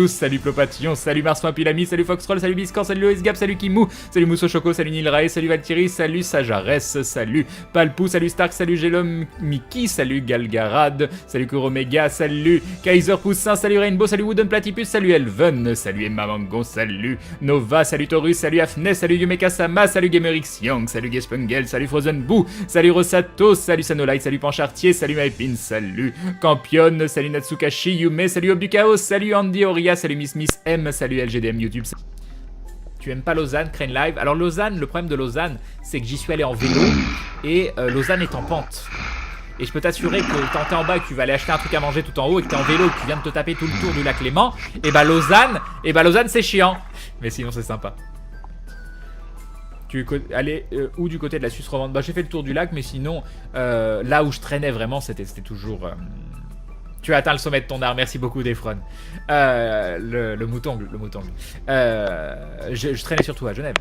Tous, salut Plopation, salut Marsouin Pilami, salut Foxtroll, salut Biscan, salut Loïs Gap, salut Kimou, salut Mousso Choco, salut Nilrae, salut Valkyrie, salut Sajares, salut Palpou, salut Stark, salut Gelom Mickey, salut Galgarad, salut Kuromega, salut Kaiser Poussin, salut Rainbow, salut Wooden Platypus, salut Elven, salut Emma Mangon, salut Nova, salut Taurus, salut Afne, salut Yumeka Sama, salut GamerX Young, salut Gespungel, salut Frozen Boo, salut Rosato, salut Sanolight, salut Panchartier, salut Mypin, salut Campion, salut Natsukashi, Yume, salut Ob du Chaos, salut Andy Oria, salut Miss M, salut LGDM YouTube. Tu aimes pas Lausanne, Crane Live? Alors Lausanne, le problème de Lausanne, c'est que j'y suis allé en vélo et Lausanne est en pente. Et je peux t'assurer que quand t'es en bas et que tu vas aller acheter un truc à manger tout en haut et que t'es en vélo et que tu viens de te taper tout le tour du lac Léman, et bah Lausanne c'est chiant. Mais sinon c'est sympa. Tu allais où du côté de la Suisse romande? Bah j'ai fait le tour du lac, mais sinon là où je traînais vraiment c'était toujours... Tu as atteint le sommet de ton art, merci beaucoup Defron. Le moutongle. Je traînais surtout à Genève.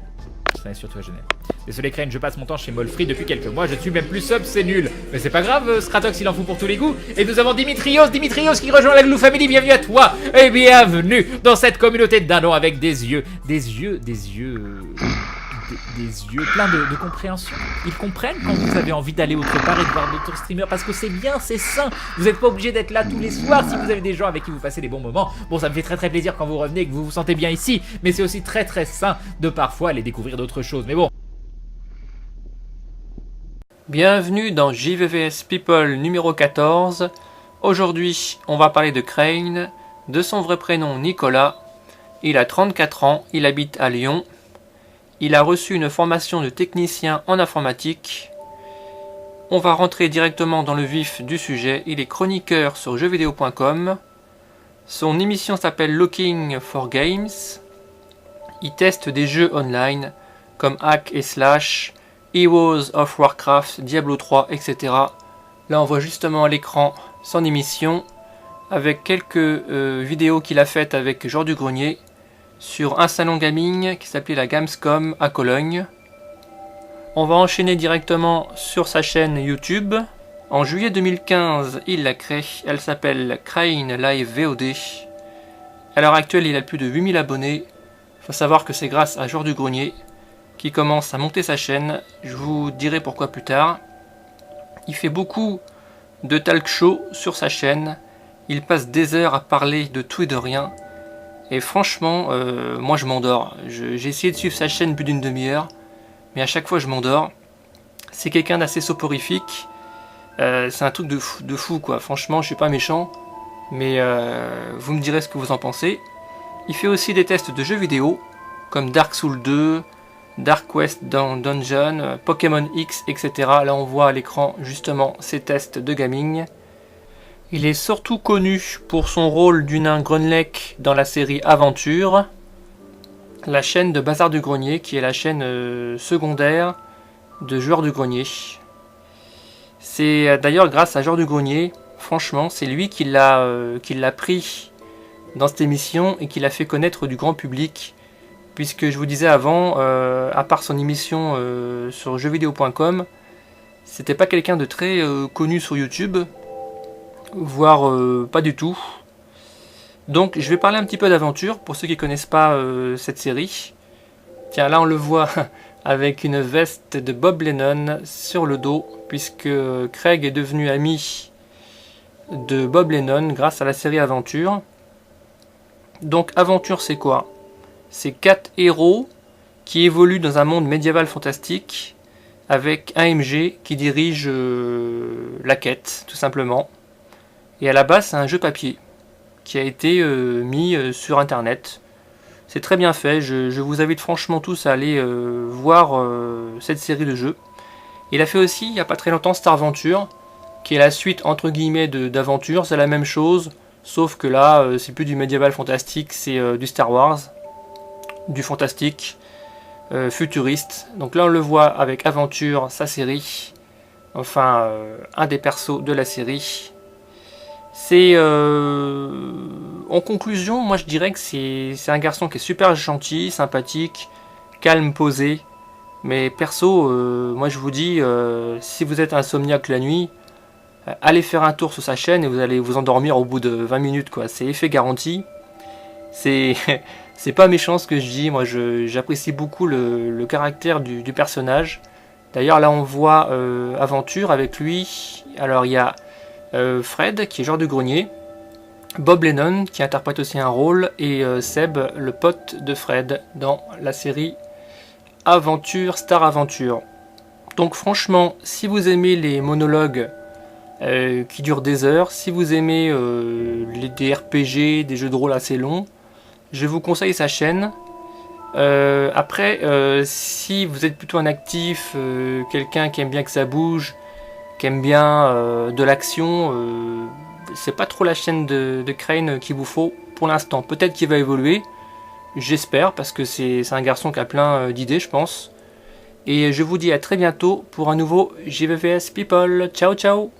Désolé Crane, je passe mon temps chez Molfree depuis quelques mois, je ne suis même plus sub, c'est nul. Mais c'est pas grave, Stratox il en fout pour tous les goûts. Et nous avons Dimitrios qui rejoint la Glou Family, bienvenue à toi. Et bienvenue dans cette communauté de dindons avec des yeux pleins de compréhension. Ils comprennent quand vous avez envie d'aller autre part et de voir d'autres streamers parce que c'est bien, c'est sain. Vous n'êtes pas obligé d'être là tous les soirs si vous avez des gens avec qui vous passez des bons moments. Bon, ça me fait très très plaisir quand vous revenez et que vous vous sentez bien ici, mais c'est aussi très très sain de parfois aller découvrir d'autres choses. Mais bon. Bienvenue dans JVVS People numéro 14. Aujourd'hui, on va parler de Crane, de son vrai prénom Nicolas. Il a 34 ans, il habite à Lyon. Il a reçu une formation de technicien en informatique. On va rentrer directement dans le vif du sujet. Il est chroniqueur sur jeuxvideo.com. Son émission s'appelle Looking for Games. Il teste des jeux online comme Hack et Slash, Heroes of Warcraft, Diablo 3, etc. Là on voit justement à l'écran son émission avec quelques vidéos qu'il a faites avec Georges Dugrenier sur un salon gaming qui s'appelait la Gamescom à Cologne. On va enchaîner directement sur sa chaîne YouTube. En juillet 2015, il l'a créée. Elle s'appelle Crane Live VOD. À l'heure actuelle, il a plus de 8000 abonnés. Il faut savoir que c'est grâce à Georges Dugrenier qui commence à monter sa chaîne. Je vous dirai pourquoi plus tard. Il fait beaucoup de talk show sur sa chaîne. Il passe des heures à parler de tout et de rien. Et franchement, moi je m'endors. J'ai essayé de suivre sa chaîne plus d'une demi-heure, mais à chaque fois je m'endors. C'est quelqu'un d'assez soporifique. C'est un truc de fou quoi. Franchement, je suis pas méchant, mais vous me direz ce que vous en pensez. Il fait aussi des tests de jeux vidéo, comme Dark Souls 2, Dark Quest Dungeon, Pokémon X, etc. Là on voit à l'écran justement ses tests de gaming. Il est surtout connu pour son rôle du nain Grunlech dans la série Aventure, la chaîne de Bazar du Grenier, qui est la chaîne secondaire de Joueurs du Grenier. C'est d'ailleurs grâce à Joueurs du Grenier, franchement, c'est lui qui l'a pris dans cette émission et qui l'a fait connaître du grand public, puisque je vous disais avant, à part son émission sur jeuxvideo.com, c'était pas quelqu'un de très connu sur YouTube, voire pas du tout. Donc je vais parler un petit peu d'aventure pour ceux qui connaissent pas cette série. Tiens, là on le voit avec une veste de Bob Lennon sur le dos, puisque Craig est devenu ami de Bob Lennon grâce à la série Aventure. Donc Aventure, c'est quoi? C'est 4 héros qui évoluent dans un monde médiéval fantastique avec un MG qui dirige la quête, tout simplement. Et à la base, c'est un jeu papier qui a été mis sur internet. C'est très bien fait, je vous invite franchement tous à aller voir cette série de jeux. Il a fait aussi, il n'y a pas très longtemps, Star Venture, qui est la suite entre guillemets d'Aventure. C'est la même chose, sauf que là, c'est plus du médiéval fantastique, c'est du Star Wars, du fantastique, futuriste. Donc là, on le voit avec Aventure, sa série, enfin, un des persos de la série. C'est en conclusion, moi je dirais que c'est un garçon qui est super gentil, sympathique, calme, posé. Mais perso, moi je vous dis, si vous êtes insomniaque la nuit, allez faire un tour sur sa chaîne et vous allez vous endormir au bout de 20 minutes, quoi. C'est effet garanti. C'est c'est pas méchant ce que je dis, moi j'apprécie beaucoup le caractère du personnage. D'ailleurs là on voit Aventure avec lui. Alors il y a Fred qui est joueur de grenier, Bob Lennon qui interprète aussi un rôle, et Seb, le pote de Fred dans la série Aventure, Star Aventure. Donc franchement, si vous aimez les monologues qui durent des heures, si vous aimez des RPG, des jeux de rôle assez longs, je vous conseille sa chaîne. Après, si vous êtes plutôt un actif, quelqu'un qui aime bien que ça bouge, qui aime bien de l'action, c'est pas trop la chaîne de Crane qu'il vous faut pour l'instant. Peut-être qu'il va évoluer, j'espère, parce que c'est un garçon qui a plein d'idées, je pense. Et je vous dis à très bientôt pour un nouveau JVVS People. Ciao ciao.